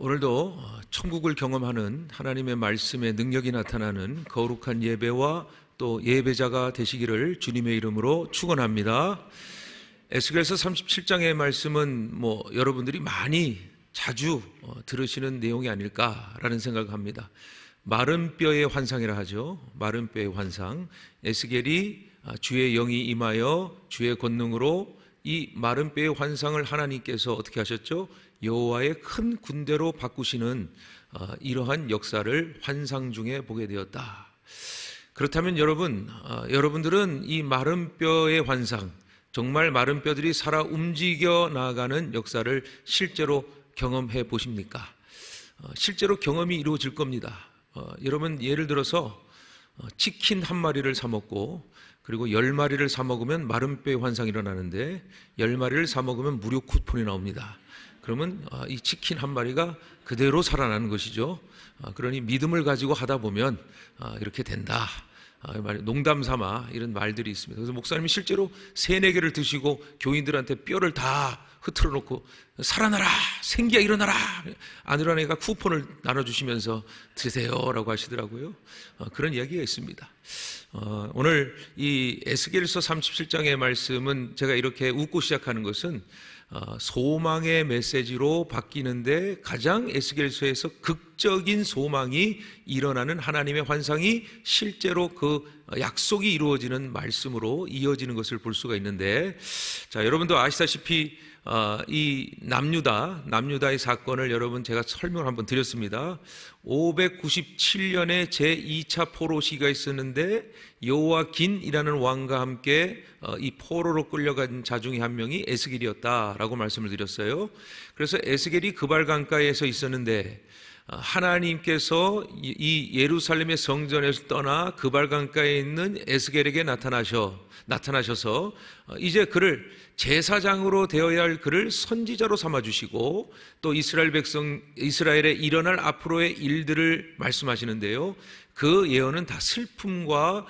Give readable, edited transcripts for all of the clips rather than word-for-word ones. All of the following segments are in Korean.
오늘도 천국을 경험하는 하나님의 말씀의 능력이 나타나는 거룩한 예배와 또 예배자가 되시기를 주님의 이름으로 축원합니다. 에스겔서 37장의 말씀은 여러분들이 많이 자주 들으시는 내용이 아닐까라는 생각을 합니다. 마른 뼈의 환상이라 하죠. 마른 뼈의 환상. 에스겔이 주의 영이 임하여 주의 권능으로 이 마른 뼈의 환상을 하나님께서 어떻게 하셨죠? 여호와의 큰 군대로 바꾸시는 이러한 역사를 환상 중에 보게 되었다. 그렇다면 여러분들은 이 마른 뼈의 환상, 정말 마른 뼈들이 살아 움직여 나아가는 역사를 실제로 경험해 보십니까? 실제로 경험이 이루어질 겁니다. 여러분, 예를 들어서 치킨 한 마리를 사 먹고 그리고 10마리를 사 먹으면 마른 뼈의 환상이 일어나는데 10마리를 사 먹으면 무료 쿠폰이 나옵니다. 그러면 이 치킨 한 마리가 그대로 살아나는 것이죠. 그러니 믿음을 가지고 하다 보면 이렇게 된다. 농담 삼아 이런 말들이 있습니다. 그래서 목사님이 실제로 3-4개를 드시고 교인들한테 뼈를 다 흐트러 놓고 살아나라, 생기야 일어나라, 안 일어나는 애가 쿠폰을 나눠주시면서 드세요라고 하시더라고요. 그런 이야기가 있습니다. 오늘 이 에스겔서 37장의 말씀은 제가 이렇게 웃고 시작하는 것은 소망의 메시지로 바뀌는데 가장 에스겔서에서 극적인 소망이 일어나는 하나님의 환상이 실제로 그 약속이 이루어지는 말씀으로 이어지는 것을 볼 수가 있는데, 자, 여러분도 아시다시피 이 남유다의 사건을 여러분 제가 설명을 한번 드렸습니다. 597년에 제2차 포로 시기가 있었는데 여호와긴이라는 왕과 함께 이 포로로 끌려간 자 중에 한 명이 에스겔이었다라고 말씀을 드렸어요. 그래서 에스겔이 그발강가에서 있었는데 하나님께서 이 예루살렘의 성전에서 떠나 그발강가에 있는 에스겔에게 나타나셔서 이제 그를 제사장으로 되어야 할 그를 선지자로 삼아주시고 또 이스라엘에 일어날 앞으로의 일들을 말씀하시는데요, 그 예언은 다 슬픔과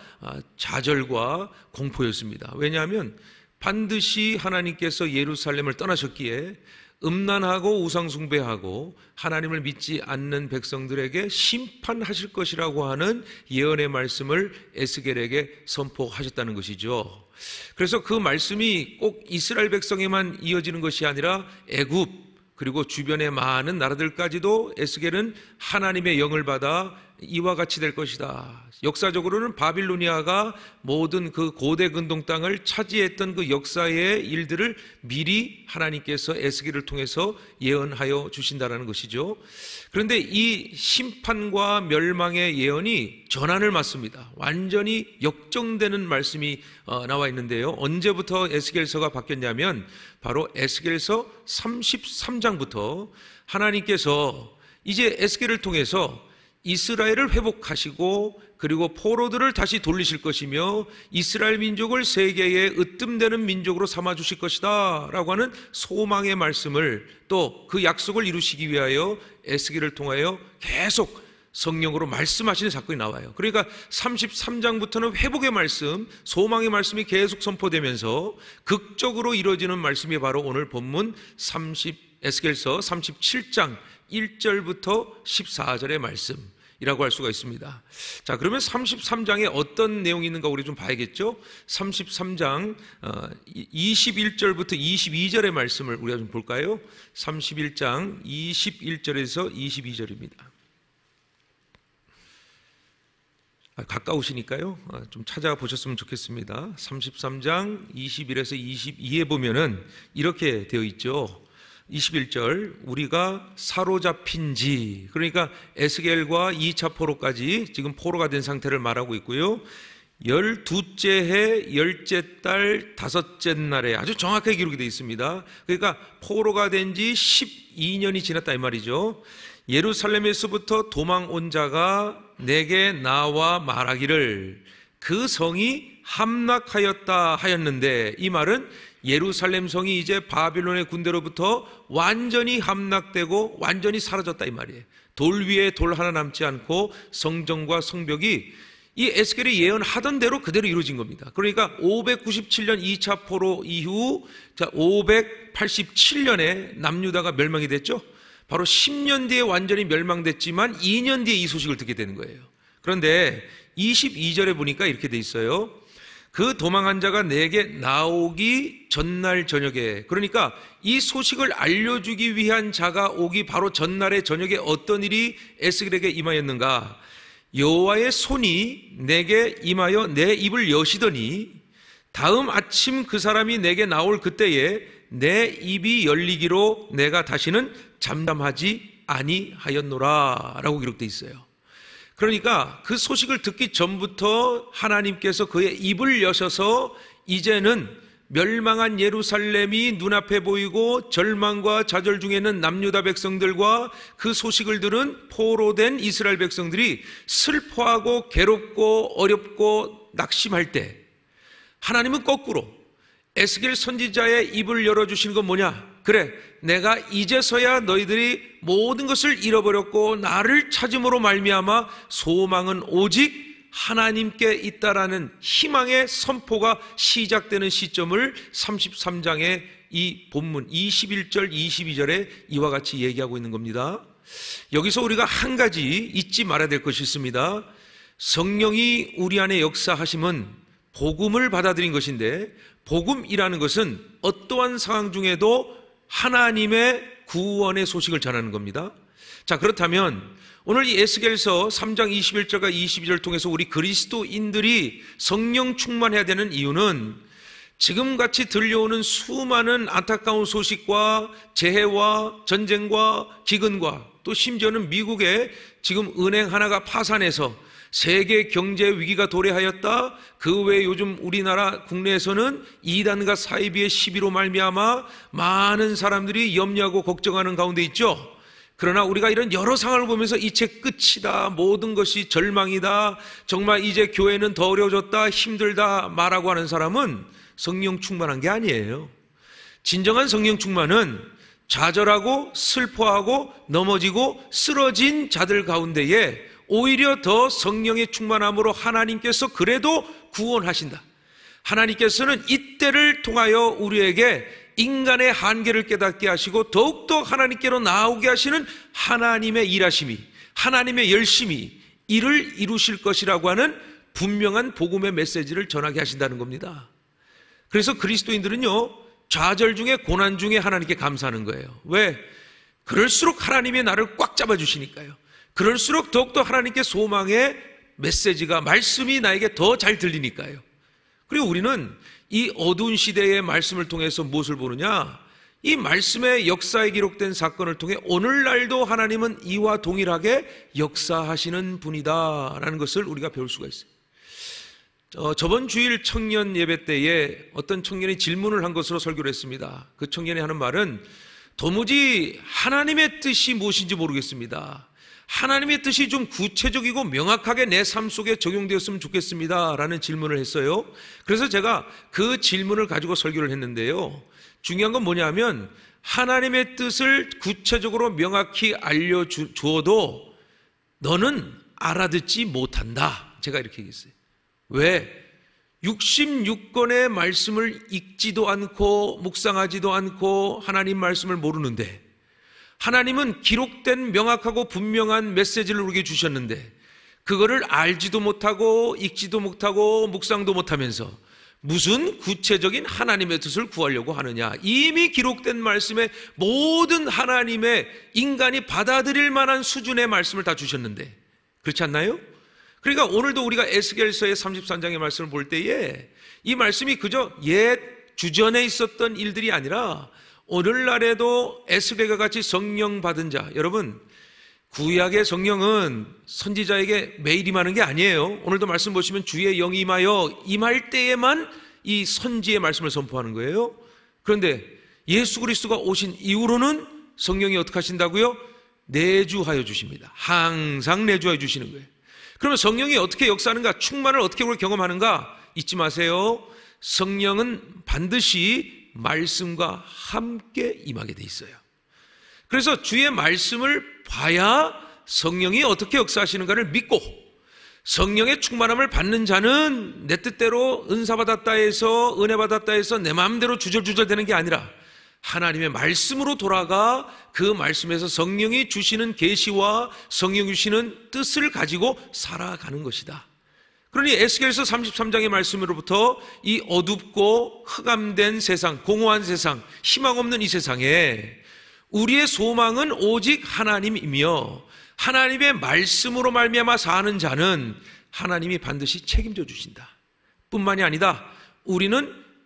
좌절과 공포였습니다. 왜냐하면 반드시 하나님께서 예루살렘을 떠나셨기에 음란하고 우상숭배하고 하나님을 믿지 않는 백성들에게 심판하실 것이라고 하는 예언의 말씀을 에스겔에게 선포하셨다는 것이죠. 그래서 그 말씀이 꼭 이스라엘 백성에만 이어지는 것이 아니라 애굽 그리고 주변의 많은 나라들까지도 에스겔은 하나님의 영을 받아 이와 같이 될 것이다. 역사적으로는 바빌로니아가 모든 그 고대 근동 땅을 차지했던 그 역사의 일들을 미리 하나님께서 에스겔을 통해서 예언하여 주신다는 것이죠. 그런데 이 심판과 멸망의 예언이 전환을 맞습니다. 완전히 역정되는 말씀이 나와 있는데요, 언제부터 에스겔서가 바뀌었냐면 바로 에스겔서 33장부터 하나님께서 이제 에스겔을 통해서 이스라엘을 회복하시고 그리고 포로들을 다시 돌리실 것이며 이스라엘 민족을 세계의 으뜸되는 민족으로 삼아주실 것이다 라고 하는 소망의 말씀을, 또 그 약속을 이루시기 위하여 에스겔을 통하여 계속 성령으로 말씀하시는 사건이 나와요. 그러니까 33장부터는 회복의 말씀, 소망의 말씀이 계속 선포되면서 극적으로 이루어지는 말씀이 바로 오늘 본문 에스겔서 37장 1절부터 14절의 말씀이라고 할 수가 있습니다. 자, 그러면 33장에 어떤 내용이 있는가 우리 좀 봐야겠죠? 33장 21절부터 22절의 말씀을 우리가 좀 볼까요? 31장 21절에서 22절입니다. 가까우시니까요, 좀 찾아보셨으면 좋겠습니다. 33장 21에서 22에 보면은 이렇게 되어 있죠. 21절, 우리가 사로잡힌 지, 그러니까 에스겔과 2차 포로까지 지금 포로가 된 상태를 말하고 있고요, 12째 해 10째 달 5째 날에 아주 정확하게 기록이 되어 있습니다. 그러니까 포로가 된 지 12년이 지났다 이 말이죠. 예루살렘에서부터 도망 온 자가 내게 나와 말하기를 그 성이 함락하였다 하였는데, 이 말은 예루살렘 성이 이제 바빌론의 군대로부터 완전히 함락되고 완전히 사라졌다 이 말이에요. 돌 위에 돌 하나 남지 않고 성전과 성벽이 이 에스겔이 예언하던 대로 그대로 이루어진 겁니다. 그러니까 597년 2차 포로 이후 587년에 남유다가 멸망이 됐죠. 바로 10년 뒤에 완전히 멸망됐지만 2년 뒤에 이 소식을 듣게 되는 거예요. 그런데 22절에 보니까 이렇게 돼 있어요. 그 도망한 자가 내게 나오기 전날 저녁에, 그러니까 이 소식을 알려주기 위한 자가 오기 바로 전날의 저녁에 어떤 일이 에스겔에게 임하였는가? 여호와의 손이 내게 임하여 내 입을 여시더니 다음 아침 그 사람이 내게 나올 그때에 내 입이 열리기로 내가 다시는 잠잠하지 아니하였노라 라고 기록되어 있어요. 그러니까 그 소식을 듣기 전부터 하나님께서 그의 입을 여셔서 이제는 멸망한 예루살렘이 눈앞에 보이고 절망과 좌절 중에는 남유다 백성들과 그 소식을 들은 포로된 이스라엘 백성들이 슬퍼하고 괴롭고 어렵고 낙심할 때 하나님은 거꾸로 에스겔 선지자의 입을 열어주시는 건 뭐냐? 그래, 내가 이제서야 너희들이 모든 것을 잃어버렸고 나를 찾음으로 말미암아 소망은 오직 하나님께 있다라는 희망의 선포가 시작되는 시점을 33장의 이 본문 21절 22절에 이와 같이 얘기하고 있는 겁니다. 여기서 우리가 한 가지 잊지 말아야 될 것이 있습니다. 성령이 우리 안에 역사하심은 복음을 받아들인 것인데, 복음이라는 것은 어떠한 상황 중에도 하나님의 구원의 소식을 전하는 겁니다. 자, 그렇다면 오늘 이 에스겔서 3장 21절과 22절을 통해서 우리 그리스도인들이 성령 충만해야 되는 이유는 지금같이 들려오는 수많은 안타까운 소식과 재해와 전쟁과 기근과 또 심지어는 미국의 지금 은행 하나가 파산해서 세계 경제 위기가 도래하였다. 그 외에 요즘 우리나라 국내에서는 이단과 사이비의 시비로 말미암아 많은 사람들이 염려하고 걱정하는 가운데 있죠. 그러나 우리가 이런 여러 상황을 보면서 이제 끝이다, 모든 것이 절망이다, 정말 이제 교회는 더 어려워졌다, 힘들다 말하고 하는 사람은 성령 충만한 게 아니에요. 진정한 성령 충만은 좌절하고 슬퍼하고 넘어지고 쓰러진 자들 가운데에 오히려 더 성령의 충만함으로 하나님께서 그래도 구원하신다. 하나님께서는 이때를 통하여 우리에게 인간의 한계를 깨닫게 하시고 더욱더 하나님께로 나오게 하시는 하나님의 일하심이, 하나님의 열심이 이를 이루실 것이라고 하는 분명한 복음의 메시지를 전하게 하신다는 겁니다. 그래서 그리스도인들은요, 좌절 중에 고난 중에 하나님께 감사하는 거예요. 왜? 그럴수록 하나님이 나를 꽉 잡아주시니까요. 그럴수록 더욱더 하나님께 소망의 메시지가, 말씀이 나에게 더 잘 들리니까요. 그리고 우리는 이 어두운 시대의 말씀을 통해서 무엇을 보느냐? 이 말씀의 역사에 기록된 사건을 통해 오늘날도 하나님은 이와 동일하게 역사하시는 분이다라는 것을 우리가 배울 수가 있어요. 저번 주일 청년 예배 때에 어떤 청년이 질문을 한 것으로 설교를 했습니다. 그 청년이 하는 말은 도무지 하나님의 뜻이 무엇인지 모르겠습니다. 하나님의 뜻이 좀 구체적이고 명확하게 내 삶 속에 적용되었으면 좋겠습니다 라는 질문을 했어요. 그래서 제가 그 질문을 가지고 설교를 했는데요, 중요한 건 뭐냐면 하나님의 뜻을 구체적으로 명확히 알려주어도 너는 알아듣지 못한다, 제가 이렇게 얘기했어요. 왜? 66권의 말씀을 읽지도 않고 묵상하지도 않고 하나님 말씀을 모르는데, 하나님은 기록된 명확하고 분명한 메시지를 우리에게 주셨는데 그거를 알지도 못하고 읽지도 못하고 묵상도 못하면서 무슨 구체적인 하나님의 뜻을 구하려고 하느냐? 이미 기록된 말씀에 모든 하나님의 인간이 받아들일 만한 수준의 말씀을 다 주셨는데, 그렇지 않나요? 그러니까 오늘도 우리가 에스겔서의 33장의 말씀을 볼 때에 이 말씀이 그저 옛 주전에 있었던 일들이 아니라 오늘날에도 에스겔과 같이 성령 받은 자, 여러분 구약의 성령은 선지자에게 매일 임하는 게 아니에요. 오늘도 말씀 보시면 주의 영이 임하여 임할 때에만 이 선지의 말씀을 선포하는 거예요. 그런데 예수 그리스도가 오신 이후로는 성령이 어떻게 하신다고요? 내주하여 주십니다. 항상 내주하여 주시는 거예요. 그러면 성령이 어떻게 역사하는가? 충만을 어떻게 우리가 경험하는가? 잊지 마세요. 성령은 반드시 말씀과 함께 임하게 돼 있어요. 그래서 주의 말씀을 봐야 성령이 어떻게 역사하시는가를 믿고, 성령의 충만함을 받는 자는 내 뜻대로 은사 받았다 해서 은혜 받았다 해서 내 마음대로 주절주절 되는 게 아니라 하나님의 말씀으로 돌아가 그 말씀에서 성령이 주시는 계시와 성령이 주시는 뜻을 가지고 살아가는 것이다. 그러니 에스겔서 33장의 말씀으로부터 이 어둡고 흑암된 세상, 공허한 세상, 희망 없는 이 세상에 우리의 소망은 오직 하나님이며 하나님의 말씀으로 말미암아 사는 자는 하나님이 반드시 책임져 주신다. 뿐만이 아니다.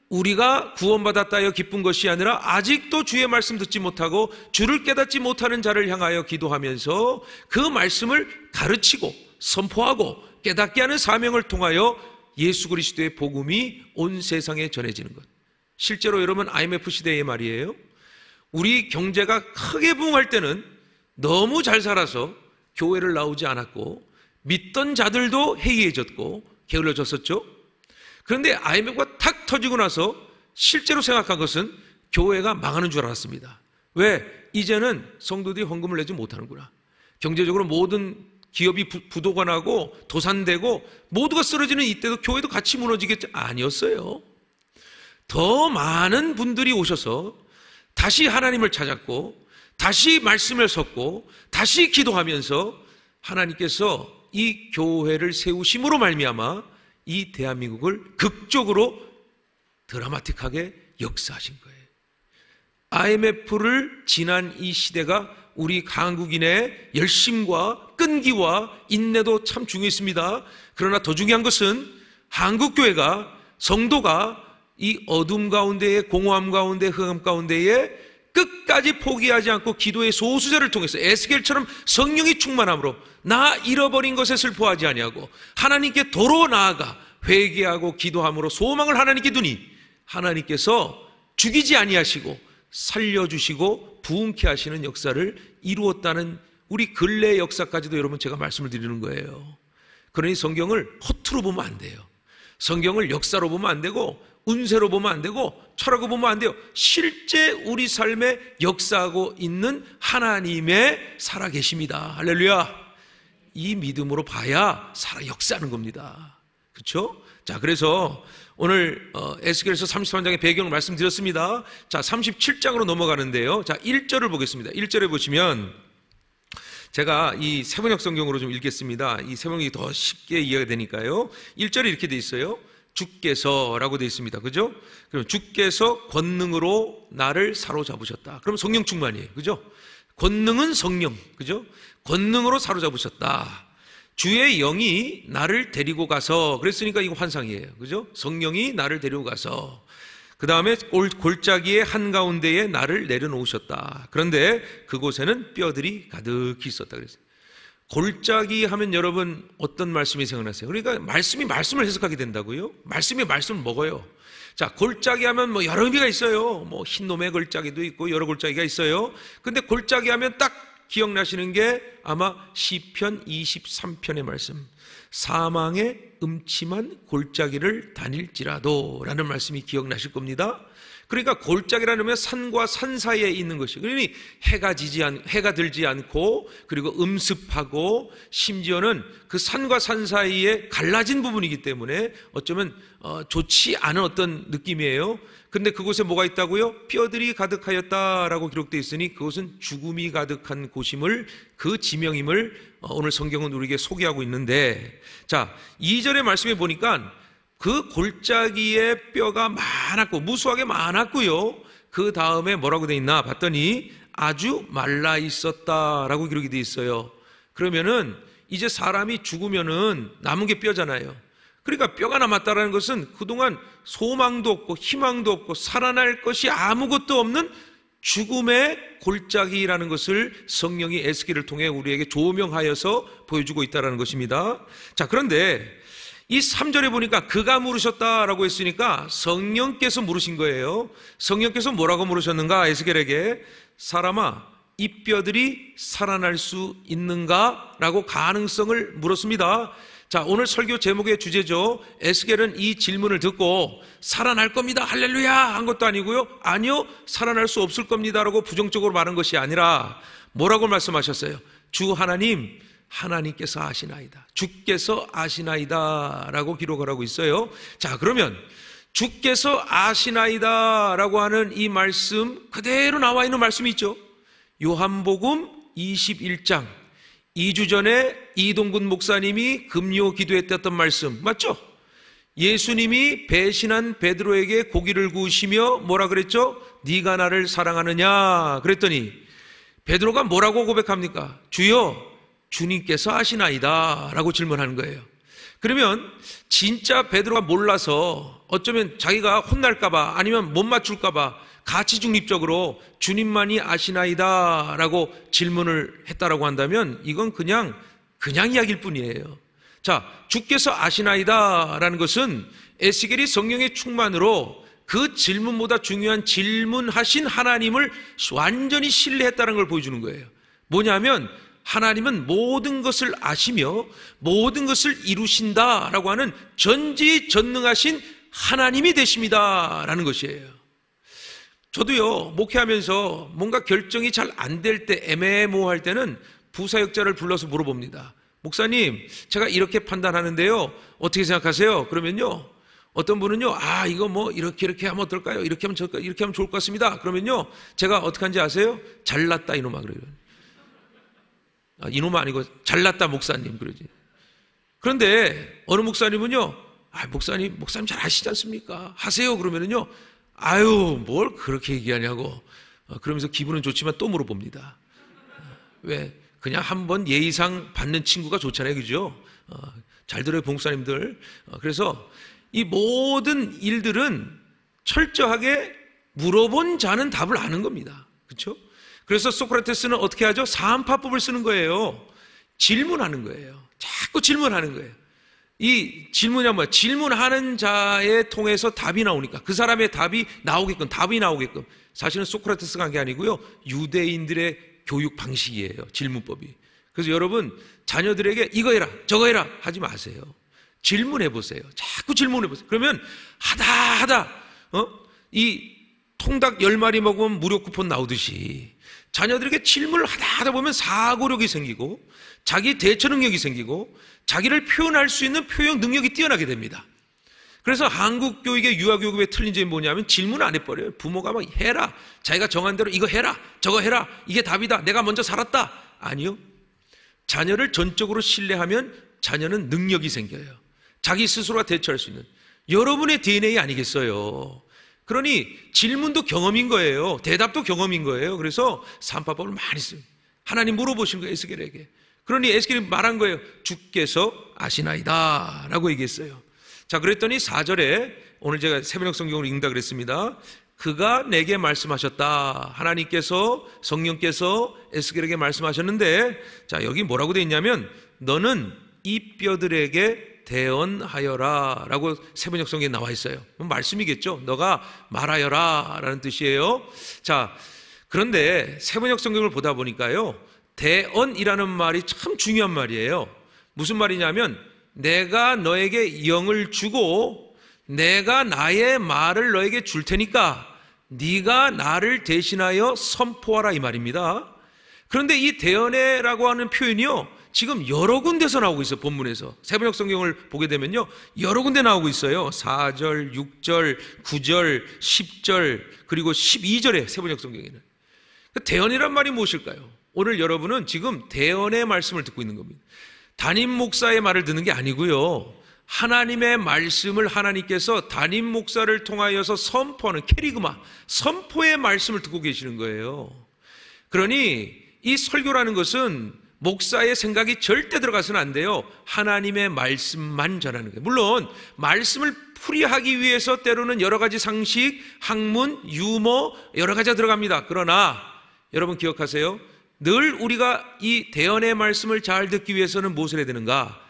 우리가 구원받았다 하여 기쁜 것이 아니라 아직도 주의 말씀 듣지 못하고 주를 깨닫지 못하는 자를 향하여 기도하면서 그 말씀을 가르치고 선포하고 깨닫게 하는 사명을 통하여 예수 그리스도의 복음이 온 세상에 전해지는 것. 실제로 여러분 IMF 시대의 말이에요. 우리 경제가 크게 부흥할 때는 너무 잘 살아서 교회를 나오지 않았고 믿던 자들도 해이해졌고 게을러졌었죠. 그런데 IMF가 탁 터지고 나서 실제로 생각한 것은 교회가 망하는 줄 알았습니다. 왜? 이제는 성도들이 헌금을 내지 못하는구나. 경제적으로 모든 기업이 부도가 나고 도산되고 모두가 쓰러지는 이때도 교회도 같이 무너지겠지? 아니었어요. 더 많은 분들이 오셔서 다시 하나님을 찾았고 다시 말씀을 섰고 다시 기도하면서 하나님께서 이 교회를 세우심으로 말미암아 이 대한민국을 극적으로 드라마틱하게 역사하신 거예요. IMF를 지난 이 시대가 우리 한국인의 열심과 끈기와 인내도 참 중요했습니다. 그러나 더 중요한 것은 한국교회가 성도가 이 어둠 가운데에 공허함 가운데 흑암 가운데에 끝까지 포기하지 않고 기도의 소수자를 통해서 에스겔처럼 성령이 충만함으로 나 잃어버린 것에 슬퍼하지 아니하고 하나님께 도로 나아가 회개하고 기도함으로 소망을 하나님께 두니 하나님께서 죽이지 아니하시고 살려주시고 부흥케 하시는 역사를 이루었다는 우리 근래의 역사까지도 여러분 제가 말씀을 드리는 거예요. 그러니 성경을 허투루 보면 안 돼요. 성경을 역사로 보면 안 되고 운세로 보면 안 되고 철학으로 보면 안 돼요. 실제 우리 삶에 역사하고 있는 하나님의 살아계십니다. 할렐루야. 이 믿음으로 봐야 살아 역사하는 겁니다. 그렇죠? 자, 그래서 오늘 에스겔서 33장의 배경을 말씀드렸습니다. 자, 37장으로 넘어가는데요. 자, 1절을 보겠습니다. 1절에 보시면 제가 이 세번역 성경으로 좀 읽겠습니다. 이 세번역이 더 쉽게 이해가 되니까요. 1절에 이렇게 돼 있어요. 주께서라고 되어 있습니다. 그죠? 그럼 주께서 권능으로 나를 사로잡으셨다. 그럼 성령 충만이에요. 그죠? 권능은 성령. 그죠? 권능으로 사로잡으셨다. 주의 영이 나를 데리고 가서, 그랬으니까 이거 환상이에요. 그죠? 성령이 나를 데리고 가서, 그 다음에 골짜기의 한가운데에 나를 내려놓으셨다. 그런데 그곳에는 뼈들이 가득히 있었다. 그랬어요. 골짜기 하면 여러분 어떤 말씀이 생각나세요? 그러니까 말씀을 해석하게 된다고요? 말씀이 말씀을 먹어요. 자, 골짜기 하면 뭐 여러 의미가 있어요. 뭐 흰놈의 골짜기도 있고 여러 골짜기가 있어요. 근데 골짜기 하면 딱 기억나시는 게 아마 시편 23편의 말씀, 사망의 음침한 골짜기를 다닐지라도 라는 말씀이 기억나실 겁니다. 그러니까 골짜기라는 건 산과 산 사이에 있는 것이에요. 그러니 해가 들지 않고 그리고 음습하고 심지어는 그 산과 산 사이에 갈라진 부분이기 때문에 어쩌면 좋지 않은 어떤 느낌이에요. 근데 그곳에 뭐가 있다고요? 뼈들이 가득하였다라고 기록되어 있으니 그곳은 죽음이 가득한 곳임을, 그 지명임을 오늘 성경은 우리에게 소개하고 있는데, 자, 2절의 말씀에 보니까 그 골짜기에 뼈가 많았고 무수하게 많았고요. 그 다음에 뭐라고 돼 있나 봤더니 아주 말라 있었다라고 기록이 돼 있어요. 그러면은 이제 사람이 죽으면은 남은 게 뼈잖아요. 그러니까 뼈가 남았다라는 것은 그동안 소망도 없고 희망도 없고 살아날 것이 아무것도 없는 죽음의 골짜기라는 것을 성령이 에스겔을 통해 우리에게 조명하여서 보여주고 있다는 것입니다. 자, 그런데 이 3절에 보니까 그가 물으셨다라고 했으니까 성령께서 물으신 거예요. 성령께서 뭐라고 물으셨는가? 에스겔에게 사람아, 이 뼈들이 살아날 수 있는가? 라고 가능성을 물었습니다. 자, 오늘 설교 제목의 주제죠. 에스겔은 이 질문을 듣고 살아날 겁니다, 할렐루야 한 것도 아니고요, 아니요, 살아날 수 없을 겁니다 라고 부정적으로 말한 것이 아니라 뭐라고 말씀하셨어요? 주 하나님, 하나님께서 아시나이다, 주께서 아시나이다 라고 기록을 하고 있어요. 자, 그러면 주께서 아시나이다 라고 하는 이 말씀 그대로 나와 있는 말씀이 있죠. 요한복음 21장 2주 전에 이동근 목사님이 금요 기도했던 말씀 맞죠? 예수님이 배신한 베드로에게 고기를 구우시며 뭐라 그랬죠? 네가 나를 사랑하느냐 그랬더니 베드로가 뭐라고 고백합니까? 주여 주님께서 아시나이다 라고 질문하는 거예요. 그러면 진짜 베드로가 몰라서 어쩌면 자기가 혼날까봐 아니면 못 맞출까봐 가치 중립적으로 주님만이 아시나이다 라고 질문을 했다라고 한다면 이건 그냥 이야기일 뿐이에요. 자, 주께서 아시나이다 라는 것은 에스겔이 성령의 충만으로 그 질문보다 중요한 질문하신 하나님을 완전히 신뢰했다는 걸 보여주는 거예요. 뭐냐면 하나님은 모든 것을 아시며 모든 것을 이루신다라고 하는 전지전능하신 하나님이 되십니다 라는 것이에요. 저도요 목회하면서 뭔가 결정이 잘 안 될 때 애매모호할 때는 부사역자를 불러서 물어봅니다. 목사님 제가 이렇게 판단하는데요 어떻게 생각하세요? 그러면요 어떤 분은요 이거 뭐 이렇게 하면 어떨까요? 이렇게 하면 좋을 것 같습니다. 그러면요 제가 어떻게 하는지 아세요? 잘났다 이놈아 그래요. 이놈아 아니고 잘났다 목사님 그러지. 그런데 어느 목사님은요 목사님 잘 아시지 않습니까? 하세요 그러면은요 뭘 그렇게 얘기하냐고 그러면서 기분은 좋지만 또 물어봅니다. 왜? 그냥 한번 예의상 받는 친구가 좋잖아요 그죠? 잘 들어요 봉사님들. 그래서 이 모든 일들은 철저하게 물어본 자는 답을 아는 겁니다. 그렇죠? 그래서 소크라테스는 어떻게 하죠? 사안파법을 쓰는 거예요. 질문하는 거예요. 자꾸 질문하는 거예요. 이 질문이 뭐야? 질문하는 자에 통해서 답이 나오니까 그 사람의 답이 나오게끔 사실은 소크라테스가 한 게 아니고요 유대인들의 교육 방식이에요. 질문법이. 그래서 여러분 자녀들에게 이거 해라 저거 해라 하지 마세요. 질문해 보세요. 자꾸 질문해 보세요. 그러면 하다 이 통닭 10마리 먹으면 무료 쿠폰 나오듯이 자녀들에게 질문을 하다 보면 사고력이 생기고 자기 대처 능력이 생기고 자기를 표현할 수 있는 표현 능력이 뛰어나게 됩니다. 그래서 한국 교육의 유아교육의 틀린 점이 뭐냐면 질문 안 해버려요. 부모가 막 해라 자기가 정한 대로 이거 해라 저거 해라 이게 답이다 내가 먼저 살았다. 아니요. 자녀를 전적으로 신뢰하면 자녀는 능력이 생겨요. 자기 스스로가 대처할 수 있는 여러분의 DNA 아니겠어요. 그러니 질문도 경험인 거예요. 대답도 경험인 거예요. 그래서 삼파법을 많이 써요. 하나님 물어보신 거예요 에스겔에게. 그러니 에스겔이 말한 거예요. 주께서 아시나이다 라고 얘기했어요. 자 그랬더니 4절에 오늘 제가 새벽 성경을 읽는다 그랬습니다. 그가 내게 말씀하셨다. 하나님께서 성령께서 에스겔에게 말씀하셨는데 자 여기 뭐라고 되어 있냐면 너는 이 뼈들에게 대언하여라 라고 세번역 성경에 나와 있어요. 말씀이겠죠. 너가 말하여라 라는 뜻이에요. 자 그런데 세번역 성경을 보다 보니까요 대언이라는 말이 참 중요한 말이에요. 무슨 말이냐면 내가 너에게 영을 주고 내가 나의 말을 너에게 줄 테니까 네가 나를 대신하여 선포하라 이 말입니다. 그런데 이 대언해라고 하는 표현이요 지금 여러 군데서 나오고 있어요. 본문에서 세번역 성경을 보게 되면요 여러 군데 나오고 있어요. 4절, 6절, 9절, 10절 그리고 12절에 세번역 성경에는 대언이란 말이 무엇일까요? 오늘 여러분은 지금 대언의 말씀을 듣고 있는 겁니다. 담임 목사의 말을 듣는 게 아니고요 하나님의 말씀을 하나님께서 담임 목사를 통하여서 선포하는 캐리그마 선포의 말씀을 듣고 계시는 거예요. 그러니 이 설교라는 것은 목사의 생각이 절대 들어가서는 안 돼요. 하나님의 말씀만 전하는 거예요. 물론 말씀을 풀이하기 위해서 때로는 여러 가지 상식, 학문, 유머 여러 가지가 들어갑니다. 그러나 여러분 기억하세요. 늘 우리가 이 대언의 말씀을 잘 듣기 위해서는 무엇을 해야 되는가?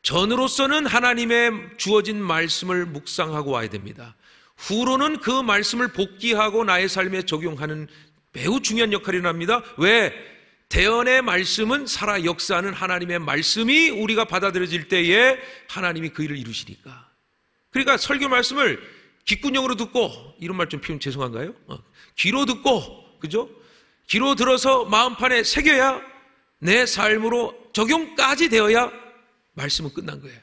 전으로서는 하나님의 주어진 말씀을 묵상하고 와야 됩니다. 후로는 그 말씀을 복기하고 나의 삶에 적용하는 매우 중요한 역할이 납니다. 왜? 대언의 말씀은 살아 역사하는 하나님의 말씀이 우리가 받아들여질 때에 하나님이 그 일을 이루시니까. 그러니까 설교 말씀을 귓구녕으로 듣고 이런 말 좀 표현 죄송한가요? 귀로 듣고 그죠? 귀로 들어서 마음판에 새겨야 내 삶으로 적용까지 되어야 말씀은 끝난 거예요.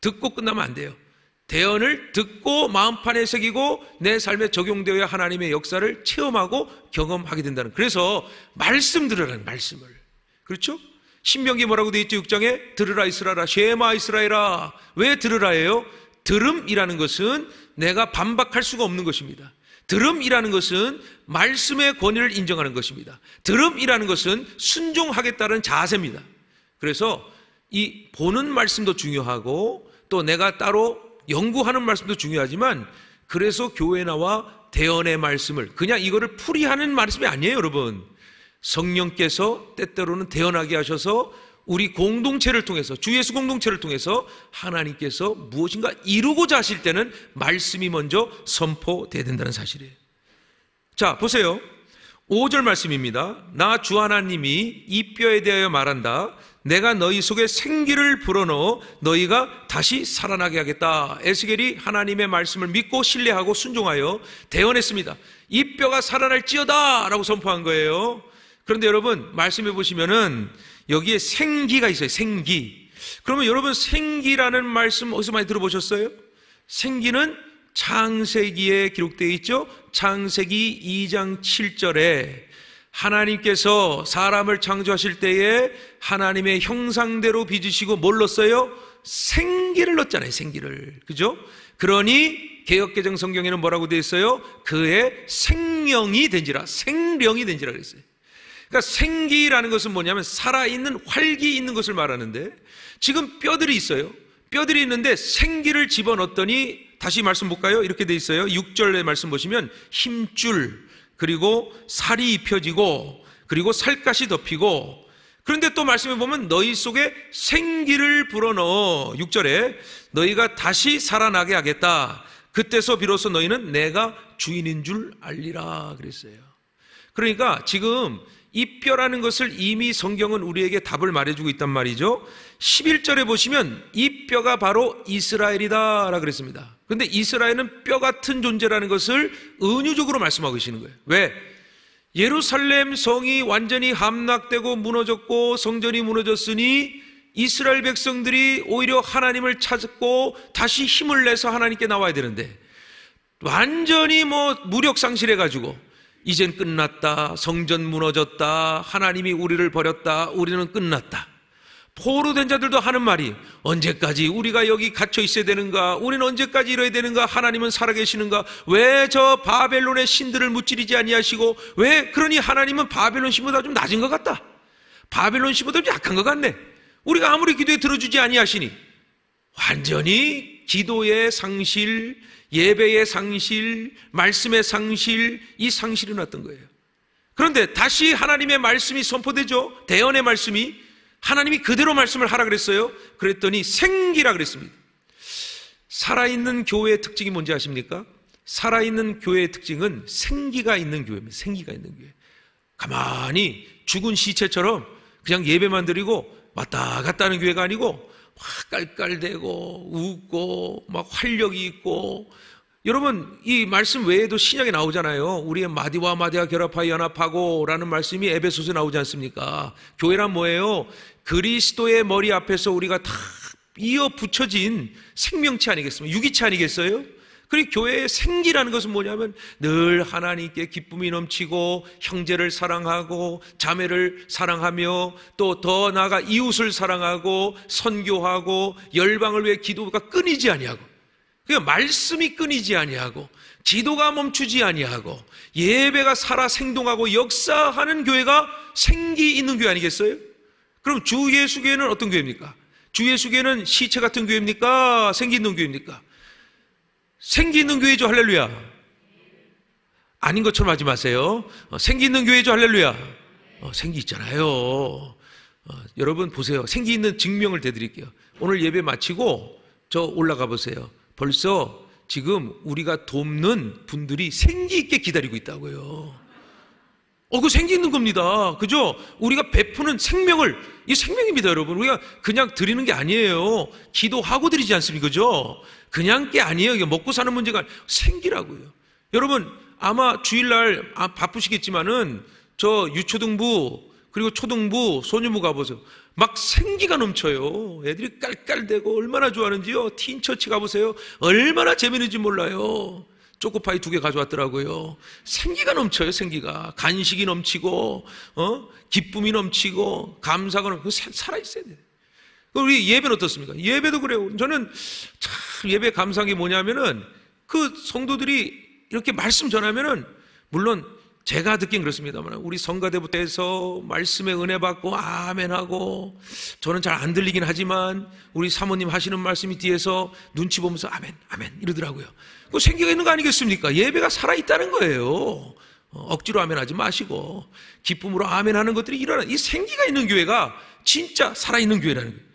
듣고 끝나면 안 돼요. 대언을 듣고 마음판에 새기고 내 삶에 적용되어야 하나님의 역사를 체험하고 경험하게 된다는, 그래서 말씀 들으라는, 말씀을. 그렇죠? 신명기 뭐라고 되어 있죠? 6장에 들으라 이스라엘아, 쉐마 이스라엘아. 왜 들으라예요? 들음이라는 것은 내가 반박할 수가 없는 것입니다. 들음이라는 것은 말씀의 권위를 인정하는 것입니다. 들음이라는 것은 순종하겠다는 자세입니다. 그래서 이 보는 말씀도 중요하고 또 내가 따로 연구하는 말씀도 중요하지만, 그래서 교회 나와 대언의 말씀을 그냥 이거를 풀이하는 말씀이 아니에요, 여러분. 성령께서 때때로는 대언하게 하셔서 우리 공동체를 통해서, 주 예수 공동체를 통해서 하나님께서 무엇인가 이루고자 하실 때는 말씀이 먼저 선포돼야 된다는 사실이에요. 자, 보세요. 5절 말씀입니다. 나 주 하나님이 이 뼈에 대하여 말한다. 내가 너희 속에 생기를 불어넣어 너희가 다시 살아나게 하겠다. 에스겔이 하나님의 말씀을 믿고 신뢰하고 순종하여 대언했습니다. 이 뼈가 살아날지어다 라고 선포한 거예요. 그런데 여러분, 말씀해 보시면은 여기에 생기가 있어요. 생기. 그러면 여러분, 생기라는 말씀 어디서 많이 들어보셨어요? 생기는 창세기에 기록되어 있죠. 창세기 2장 7절에 하나님께서 사람을 창조하실 때에 하나님의 형상대로 빚으시고 뭘 넣었어요? 생기를 넣었잖아요. 생기를. 그죠? 그러니 개역개정 성경에는 뭐라고 되어 있어요? 그의 생명이 된지라, 생령이 된지라 그랬어요. 그러니까 생기라는 것은 뭐냐면 살아있는, 활기 있는 것을 말하는데, 지금 뼈들이 있어요. 뼈들이 있는데 생기를 집어넣었더니, 다시 말씀 볼까요? 이렇게 돼 있어요. 6절의 말씀 보시면 힘줄, 그리고 살이 입혀지고, 그리고 살갗이 덮이고, 그런데 또 말씀해 보면 너희 속에 생기를 불어넣어, 6절에 너희가 다시 살아나게 하겠다. 그때서 비로소 너희는 내가 주인인 줄 알리라 그랬어요. 그러니까 지금 이 뼈라는 것을 이미 성경은 우리에게 답을 말해주고 있단 말이죠. 11절에 보시면 이 뼈가 바로 이스라엘이다 라고 그랬습니다. 그런데 이스라엘은 뼈 같은 존재라는 것을 은유적으로 말씀하고 계시는 거예요. 왜? 예루살렘 성이 완전히 함락되고 무너졌고 성전이 무너졌으니 이스라엘 백성들이 오히려 하나님을 찾고 다시 힘을 내서 하나님께 나와야 되는데, 완전히 무력 상실해가지고 이젠 끝났다, 성전 무너졌다, 하나님이 우리를 버렸다, 우리는 끝났다. 포로된 자들도 하는 말이, 언제까지 우리가 여기 갇혀 있어야 되는가, 우리는 언제까지 이래야 되는가, 하나님은 살아계시는가, 왜 저 바벨론의 신들을 무찌르지 아니하시고, 왜, 그러니 하나님은 바벨론 신보다 좀 낮은 것 같다, 바벨론 신보다 좀 약한 것 같네, 우리가 아무리 기도에 들어주지 아니하시니. 완전히 기도의 상실, 예배의 상실, 말씀의 상실, 이 상실이 났던 거예요. 그런데 다시 하나님의 말씀이 선포되죠. 대언의 말씀이, 하나님이 그대로 말씀을 하라 그랬어요. 그랬더니 생기라 그랬습니다. 살아있는 교회의 특징이 뭔지 아십니까? 살아있는 교회의 특징은 생기가 있는 교회입니다. 생기가 있는 교회. 가만히 죽은 시체처럼 그냥 예배만 드리고 왔다 갔다 하는 교회가 아니고 막 깔깔대고 웃고 막 활력이 있고. 여러분, 이 말씀 외에도 신약에 나오잖아요. 우리의 마디와 마디가 결합하여 연합하고 라는 말씀이 에베소서에 나오지 않습니까? 교회란 뭐예요? 그리스도의 머리 앞에서 우리가 다 이어 붙여진 생명체 아니겠습니까? 유기체 아니겠어요? 그리고 교회의 생기라는 것은 뭐냐면 늘 하나님께 기쁨이 넘치고 형제를 사랑하고 자매를 사랑하며 또 더 나아가 이웃을 사랑하고 선교하고 열방을 위해 기도가 끊이지 아니하고, 그러니까 말씀이 끊이지 아니하고 기도가 멈추지 아니하고 예배가 살아 생동하고 역사하는 교회가 생기 있는 교회 아니겠어요? 그럼 주 예수 교회는 어떤 교회입니까? 주 예수 교회는 시체 같은 교회입니까? 생기 있는 교회입니까? 생기 있는 교회죠. 할렐루야. 아닌 것처럼 하지 마세요. 생기 있는 교회죠. 할렐루야. 생기 있잖아요. 여러분 보세요. 생기 있는 증명을 대드릴게요. 오늘 예배 마치고 저 올라가 보세요. 벌써 지금 우리가 돕는 분들이 생기 있게 기다리고 있다고요. 그 생기 있는 겁니다. 그죠? 우리가 베푸는 생명을, 이 생명입니다, 여러분. 우리가 그냥 드리는 게 아니에요. 기도하고 드리지 않습니까? 그죠? 그냥 게 아니에요. 이게 먹고 사는 문제가 생기라고요. 여러분, 아마 주일날 바쁘시겠지만은 저 유초등부 그리고 초등부, 소년부 가보세요. 막 생기가 넘쳐요. 애들이 깔깔대고 얼마나 좋아하는지요. 틴처치 가보세요. 얼마나 재밌는지 몰라요. 초코파이 2개 가져왔더라고요. 생기가 넘쳐요. 생기가. 간식이 넘치고 기쁨이 넘치고 감사가 넘치고 살아있어야 돼요. 우리 예배는 어떻습니까? 예배도 그래요. 저는 참 예배 감사한 게 뭐냐면은 그 성도들이 이렇게 말씀 전하면은, 물론 제가 듣긴 그렇습니다만 우리 성가대부터 해서 말씀에 은혜 받고 아멘하고, 저는 잘 안 들리긴 하지만 우리 사모님 하시는 말씀이 뒤에서 눈치 보면서 아멘 아멘 이러더라고요. 그거 생기가 있는 거 아니겠습니까? 예배가 살아있다는 거예요. 억지로 아멘하지 마시고 기쁨으로 아멘하는 것들이 일어나는, 이 생기가 있는 교회가 진짜 살아있는 교회라는 거예요.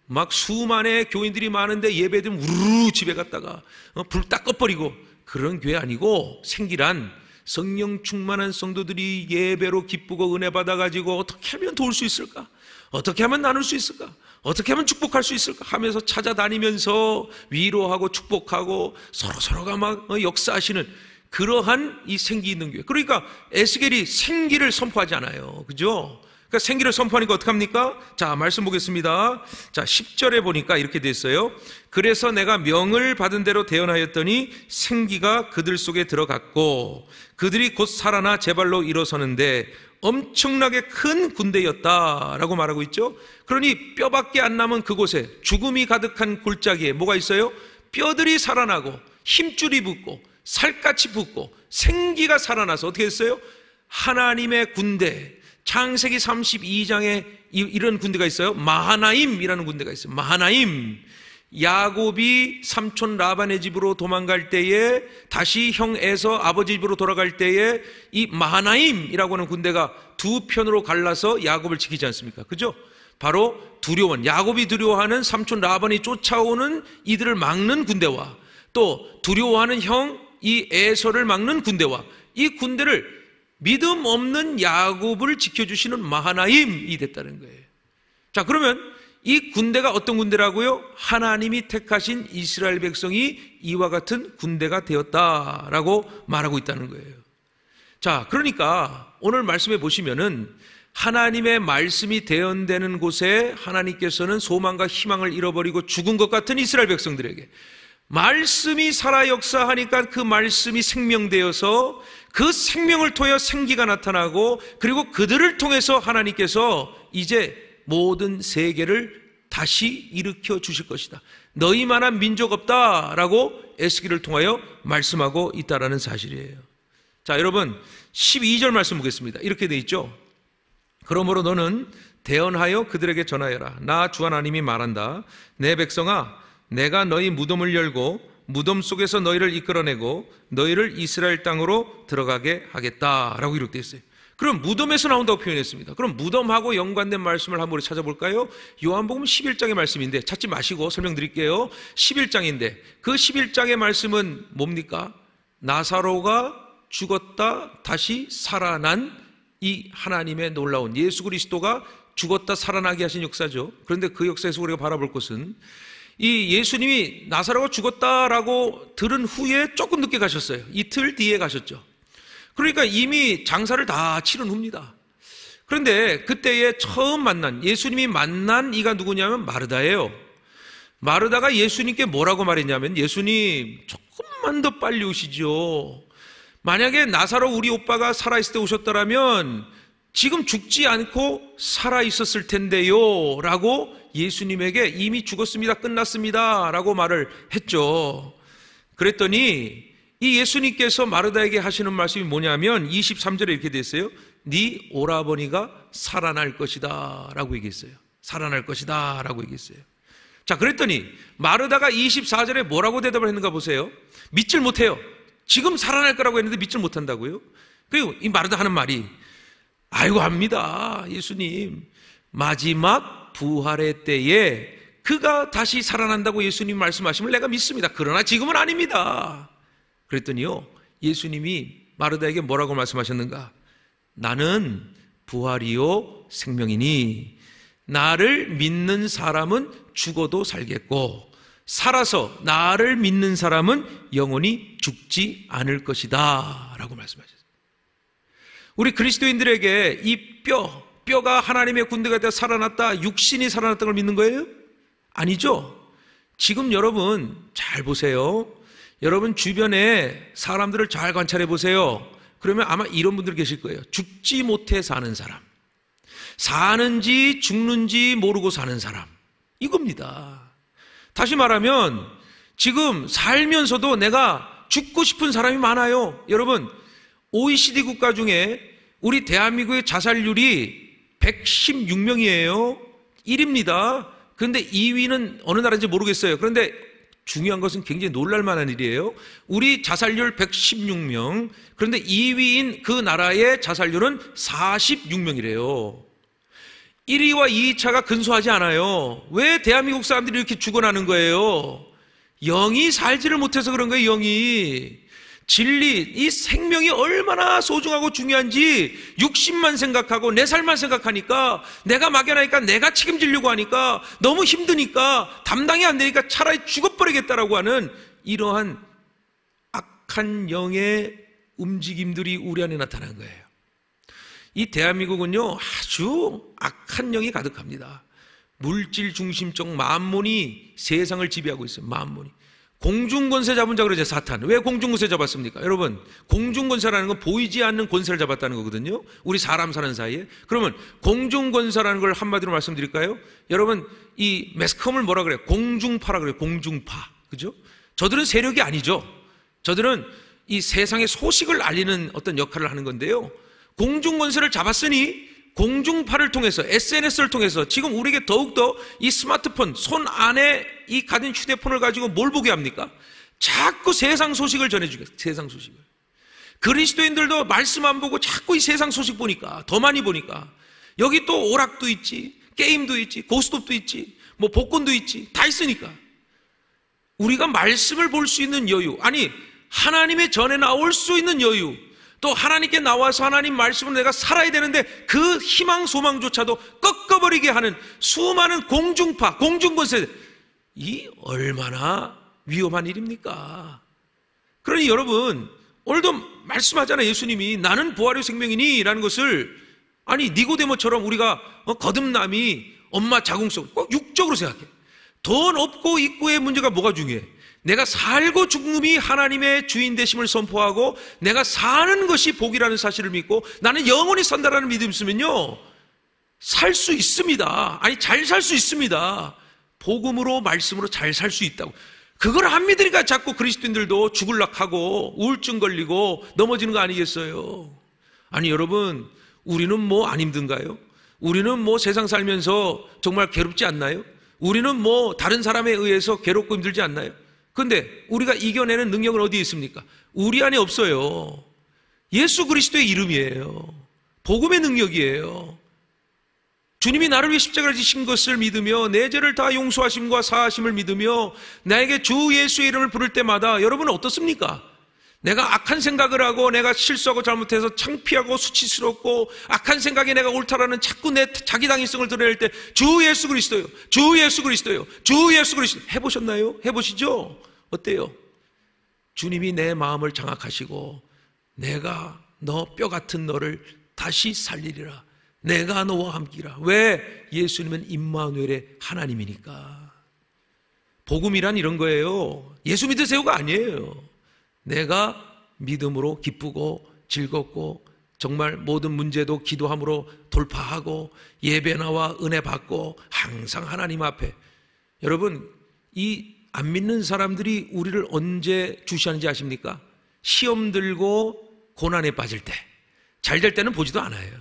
막 수만의 교인들이 많은데 예배들 우르르 집에 갔다가 불 딱 꺼버리고 그런 교회 아니고, 생기란 성령 충만한 성도들이 예배로 기쁘고 은혜 받아가지고 어떻게 하면 도울 수 있을까? 어떻게 하면 나눌 수 있을까? 어떻게 하면 축복할 수 있을까? 하면서 찾아다니면서 위로하고 축복하고 서로가 막 역사하시는 그러한 이 생기 있는 교회. 그러니까 에스겔이 생기를 선포하지 않아요. 그죠? 그러니까 생기를 선포하니까 어떡합니까? 자, 말씀 보겠습니다. 자, 10절에 보니까 이렇게 돼 있어요. 그래서 내가 명을 받은 대로 대언하였더니 생기가 그들 속에 들어갔고 그들이 곧 살아나 제 발로 일어서는데 엄청나게 큰 군대였다라고 말하고 있죠. 그러니 뼈밖에 안 남은 그곳에, 죽음이 가득한 골짜기에 뭐가 있어요? 뼈들이 살아나고 힘줄이 붙고 살갗이 붙고 생기가 살아나서 어떻게 됐어요? 하나님의 군대. 창세기 32장에 이런 군대가 있어요. 마하나임이라는 군대가 있어요. 마하나임. 야곱이 삼촌 라반의 집으로 도망갈 때에, 다시 형 에서 아버지 집으로 돌아갈 때에 이 마하나임이라고 하는 군대가 두 편으로 갈라서 야곱을 지키지 않습니까? 그죠? 바로 두려운, 야곱이 두려워하는 삼촌 라반이 쫓아오는 이들을 막는 군대와, 또 두려워하는 형 이 에서를 막는 군대와, 이 군대를 믿음 없는 야곱을 지켜주시는 마하나임이 됐다는 거예요. 자, 그러면 이 군대가 어떤 군대라고요? 하나님이 택하신 이스라엘 백성이 이와 같은 군대가 되었다라고 말하고 있다는 거예요. 자, 그러니까 오늘 말씀해 보시면은 하나님의 말씀이 대언되는 곳에 하나님께서는 소망과 희망을 잃어버리고 죽은 것 같은 이스라엘 백성들에게 말씀이 살아 역사하니까 그 말씀이 생명되어서 그 생명을 통해 생기가 나타나고, 그리고 그들을 통해서 하나님께서 이제 모든 세계를 다시 일으켜 주실 것이다. 너희만한 민족 없다라고 에스겔을 통하여 말씀하고 있다라는 사실이에요. 자, 여러분 12절 말씀 보겠습니다. 이렇게 돼 있죠. 그러므로 너는 대언하여 그들에게 전하여라. 나 주 하나님이 말한다. 내 백성아, 내가 너희 무덤을 열고 무덤 속에서 너희를 이끌어내고 너희를 이스라엘 땅으로 들어가게 하겠다라고 이렇게 되어 있어요. 그럼 무덤에서 나온다고 표현했습니다. 그럼 무덤하고 연관된 말씀을 한번 찾아볼까요? 요한복음 11장의 말씀인데, 찾지 마시고 설명드릴게요. 11장인데 그 11장의 말씀은 뭡니까? 나사로가 죽었다 다시 살아난 이 하나님의 놀라운, 예수 그리스도가 죽었다 살아나게 하신 역사죠. 그런데 그 역사에서 우리가 바라볼 것은, 이 예수님이 나사로가 죽었다라고 들은 후에 조금 늦게 가셨어요. 이틀 뒤에 가셨죠. 그러니까 이미 장사를 다 치른 후입니다. 그런데 그때에 처음 만난, 예수님이 만난 이가 누구냐면 마르다예요. 마르다가 예수님께 뭐라고 말했냐면, 예수님 조금만 더 빨리 오시죠. 만약에 나사로 우리 오빠가 살아있을 때 오셨더라면 지금 죽지 않고 살아있었을 텐데요 라고 예수님에게 이미 죽었습니다, 끝났습니다 라고 말을 했죠. 그랬더니 이 예수님께서 마르다에게 하시는 말씀이 뭐냐면 23절에 이렇게 되어 있어요. 네 오라버니가 살아날 것이다 라고 얘기했어요. 살아날 것이다 라고 얘기했어요. 자, 그랬더니 마르다가 24절에 뭐라고 대답을 했는가 보세요. 믿질 못해요. 지금 살아날 거라고 했는데 믿질 못한다고요. 그리고 이 마르다 하는 말이, 아이고 합니다. 예수님 마지막 부활의 때에 그가 다시 살아난다고 예수님 말씀하시면 내가 믿습니다. 그러나 지금은 아닙니다. 그랬더니요, 예수님이 마르다에게 뭐라고 말씀하셨는가? 나는 부활이요 생명이니 나를 믿는 사람은 죽어도 살겠고 살아서 나를 믿는 사람은 영원히 죽지 않을 것이다 라고 말씀하셨어요. 우리 그리스도인들에게 이 뼈, 뼈가 하나님의 군대가 되어 살아났다, 육신이 살아났다는 걸 믿는 거예요? 아니죠. 지금 여러분 잘 보세요. 여러분 주변에 사람들을 잘 관찰해 보세요. 그러면 아마 이런 분들 계실 거예요. 죽지 못해 사는 사람, 사는지 죽는지 모르고 사는 사람, 이겁니다. 다시 말하면 지금 살면서도 내가 죽고 싶은 사람이 많아요. 여러분, OECD 국가 중에 우리 대한민국의 자살률이 116명이에요. 1위입니다. 그런데 2위는 어느 나라인지 모르겠어요. 그런데 중요한 것은 굉장히 놀랄 만한 일이에요. 우리 자살률 116명, 그런데 2위인 그 나라의 자살률은 46명이래요. 1위와 2위차가 근소하지 않아요. 왜 대한민국 사람들이 이렇게 죽어나는 거예요? 영이 살지를 못해서 그런 거예요. 영이. 진리, 이 생명이 얼마나 소중하고 중요한지 육신만 생각하고 내 삶만 생각하니까, 내가 막연하니까 내가 책임지려고 하니까, 너무 힘드니까 감당이 안 되니까 차라리 죽어버리겠다라고 하는 이러한 악한 영의 움직임들이 우리 안에 나타난 거예요. 이 대한민국은요, 아주 악한 영이 가득합니다. 물질 중심적 만몬이 세상을 지배하고 있어요. 만몬이. 공중권세 잡은 자 그러죠, 사탄. 왜 공중권세 잡았습니까? 여러분, 공중권세라는 건 보이지 않는 권세를 잡았다는 거거든요. 우리 사람 사는 사이에. 그러면 공중권세라는 걸 한마디로 말씀드릴까요? 여러분, 이 매스컴을 뭐라 그래요? 공중파라 그래요. 공중파. 그죠? 저들은 세력이 아니죠. 저들은 이 세상의 소식을 알리는 어떤 역할을 하는 건데요. 공중권세를 잡았으니 공중파를 통해서, SNS를 통해서 지금 우리에게 더욱더 이 스마트폰, 손 안에 이 가진 휴대폰을 가지고 뭘 보게 합니까? 자꾸 세상 소식을 전해주겠어요. 세상 소식을. 그리스도인들도 말씀 안 보고 자꾸 이 세상 소식 보니까, 더 많이 보니까, 여기 또 오락도 있지, 게임도 있지, 고스톱도 있지, 뭐 복권도 있지, 다 있으니까 우리가 말씀을 볼 수 있는 여유, 아니 하나님의 전에 나올 수 있는 여유, 또 하나님께 나와서 하나님 말씀으로 내가 살아야 되는데 그 희망 소망조차도 꺾어버리게 하는 수많은 공중파, 공중권세, 이 얼마나 위험한 일입니까? 그러니 여러분, 오늘도 말씀하잖아요. 예수님이 나는 부활의 생명이니 라는 것을, 아니 니고데모처럼 우리가 거듭남이 엄마 자궁 속, 꼭 육적으로 생각해. 돈 없고 있고의 문제가 뭐가 중요해? 내가 살고 죽음이 하나님의 주인 되심을 선포하고 내가 사는 것이 복이라는 사실을 믿고 나는 영원히 산다라는 믿음이 있으면요, 살 수 있습니다. 아니 잘 살 수 있습니다. 복음으로, 말씀으로 잘 살 수 있다고. 그걸 안 믿으니까 자꾸 그리스도인들도 죽을락 하고 우울증 걸리고 넘어지는 거 아니겠어요? 아니 여러분, 우리는 뭐 안 힘든가요? 우리는 뭐 세상 살면서 정말 괴롭지 않나요? 우리는 뭐 다른 사람에 의해서 괴롭고 힘들지 않나요? 그런데 우리가 이겨내는 능력은 어디에 있습니까? 우리 안에 없어요. 예수 그리스도의 이름이에요. 복음의 능력이에요. 주님이 나를 위해 십자가를 지신 것을 믿으며 내 죄를 다 용서하심과 사하심을 믿으며 나에게 주 예수의 이름을 부를 때마다 여러분은 어떻습니까? 내가 악한 생각을 하고 내가 실수하고 잘못해서 창피하고 수치스럽고 악한 생각에 내가 옳다라는 자꾸 내 자기 당위성을 드러낼 때 주 예수 그리스도요, 주 예수 그리스도요, 주 예수 그리스도. 해보셨나요? 해보시죠? 어때요? 주님이 내 마음을 장악하시고 내가 너 뼈 같은 너를 다시 살리리라, 내가 너와 함께라. 왜? 예수님은 임마누엘의 하나님이니까. 복음이란 이런 거예요. 예수 믿으세요가 아니에요. 내가 믿음으로 기쁘고 즐겁고 정말 모든 문제도 기도함으로 돌파하고 예배 나와 은혜 받고 항상 하나님 앞에. 여러분, 이 안 믿는 사람들이 우리를 언제 주시하는지 아십니까? 시험 들고 고난에 빠질 때, 잘 될 때는 보지도 않아요.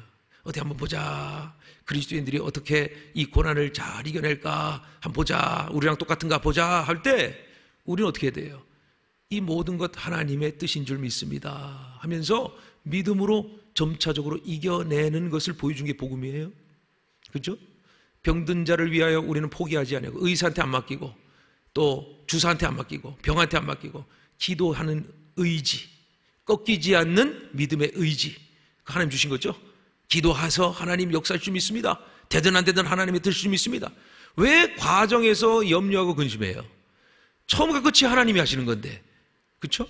어디 한번 보자, 그리스도인들이 어떻게 이 고난을 잘 이겨낼까 한번 보자, 우리랑 똑같은가 보자 할 때 우리는 어떻게 돼요? 이 모든 것 하나님의 뜻인 줄 믿습니다 하면서 믿음으로 점차적으로 이겨내는 것을 보여준 게 복음이에요. 그렇죠? 병든 자를 위하여 우리는 포기하지 않고, 의사한테 안 맡기고 또 주사한테 안 맡기고 병한테 안 맡기고 기도하는 의지, 꺾이지 않는 믿음의 의지, 하나님 주신 거죠. 기도해서 하나님 역사할 줄 믿습니다. 되든 안 되든 하나님의 뜻일 줄 믿습니다. 왜 과정에서 염려하고 근심해요? 처음과 끝이 하나님이 하시는 건데, 그렇죠?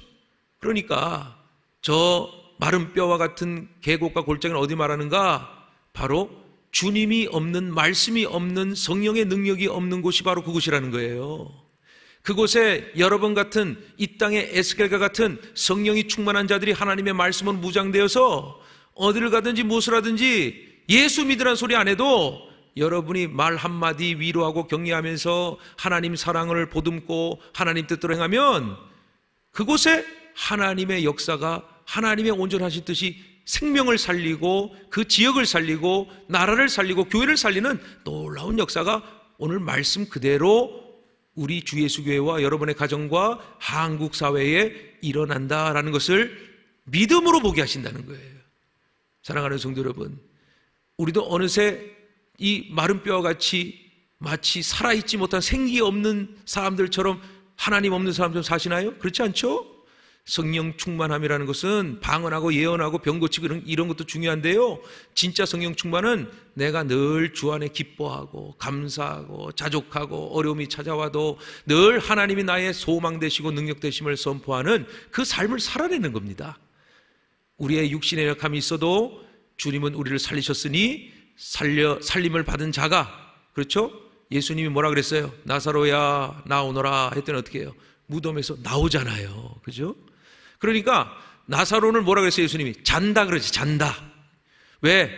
그러니까 저 마른 뼈와 같은 계곡과 골짜기는 어디 말하는가? 바로 주님이 없는, 말씀이 없는, 성령의 능력이 없는 곳이 바로 그곳이라는 거예요. 그곳에 여러분 같은, 이 땅의 에스겔과 같은 성령이 충만한 자들이 하나님의 말씀으로 무장되어서 어디를 가든지 무엇을 하든지 예수 믿으라는 소리 안 해도 여러분이 말 한마디 위로하고 격려하면서 하나님 사랑을 보듬고 하나님 뜻대로 행하면 그곳에 하나님의 역사가, 하나님의 온전하신 뜻이 생명을 살리고 그 지역을 살리고 나라를 살리고 교회를 살리는 놀라운 역사가 오늘 말씀 그대로 우리 주 예수 교회와 여러분의 가정과 한국 사회에 일어난다라는 것을 믿음으로 보게 하신다는 거예요. 사랑하는 성도 여러분, 우리도 어느새 이 마른 뼈와 같이 마치 살아있지 못한 생기 없는 사람들처럼, 하나님 없는 사람처럼 사시나요? 그렇지 않죠? 성령 충만함이라는 것은 방언하고 예언하고 병 고치고 이런 것도 중요한데요, 진짜 성령 충만은 내가 늘 주 안에 기뻐하고 감사하고 자족하고 어려움이 찾아와도 늘 하나님이 나의 소망 되시고 능력 되심을 선포하는 그 삶을 살아내는 겁니다. 우리의 육신의 약함이 있어도 주님은 우리를 살리셨으니 살림을 받은 자가, 그렇죠? 예수님이 뭐라 그랬어요? 나사로야 나오너라 했더니 어떻게 해요? 무덤에서 나오잖아요. 그죠? 그러니까 나사로는 뭐라 그랬어요? 예수님이 잔다 그러지. 잔다. 왜?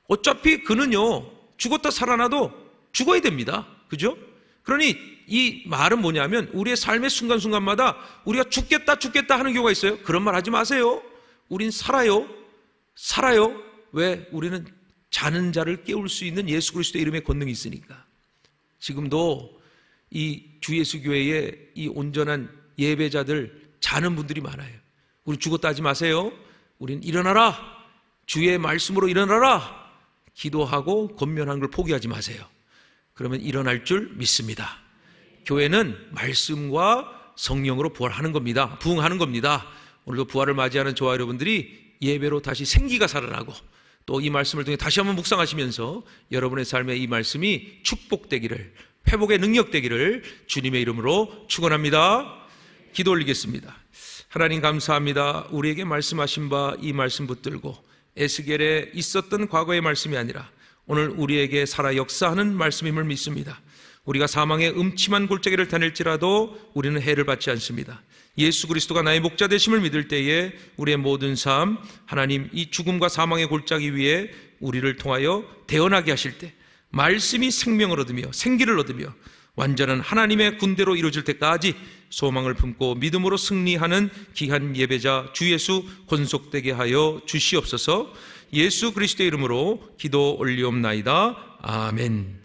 어차피 그는요 죽었다 살아나도 죽어야 됩니다. 그죠? 그러니 이 말은 뭐냐면 우리의 삶의 순간순간마다 우리가 죽겠다 하는 경우가 있어요. 그런 말 하지 마세요. 우린 살아요. 왜? 우리는 자는 자를 깨울 수 있는 예수 그리스도의 이름의 권능이 있으니까. 지금도 이 주 예수 교회에 이 온전한 예배자들 자는 분들이 많아요. 우리 죽었다 하지 마세요. 우린 일어나라, 주의 말씀으로 일어나라, 기도하고 권면한 걸 포기하지 마세요. 그러면 일어날 줄 믿습니다. 교회는 말씀과 성령으로 부활하는 겁니다. 부흥하는 겁니다. 오늘도 부활을 맞이하는 저와 여러분들이 예배로 다시 생기가 살아나고 또 이 말씀을 통해 다시 한번 묵상하시면서 여러분의 삶에 이 말씀이 축복되기를, 회복의 능력 되기를 주님의 이름으로 축원합니다. 기도 올리겠습니다. 하나님 감사합니다. 우리에게 말씀하신 바 이 말씀 붙들고 에스겔에 있었던 과거의 말씀이 아니라 오늘 우리에게 살아 역사하는 말씀임을 믿습니다. 우리가 사망의 음침한 골짜기를 다닐지라도 우리는 해를 받지 않습니다. 예수 그리스도가 나의 목자 되심을 믿을 때에 우리의 모든 삶, 하나님 이 죽음과 사망의 골짜기 위에 우리를 통하여 태어나게 하실 때 말씀이 생명을 얻으며 생기를 얻으며 완전한 하나님의 군대로 이루어질 때까지 소망을 품고 믿음으로 승리하는 귀한 예배자 주 예수 권속되게 하여 주시옵소서. 예수 그리스도의 이름으로 기도 올리옵나이다. 아멘.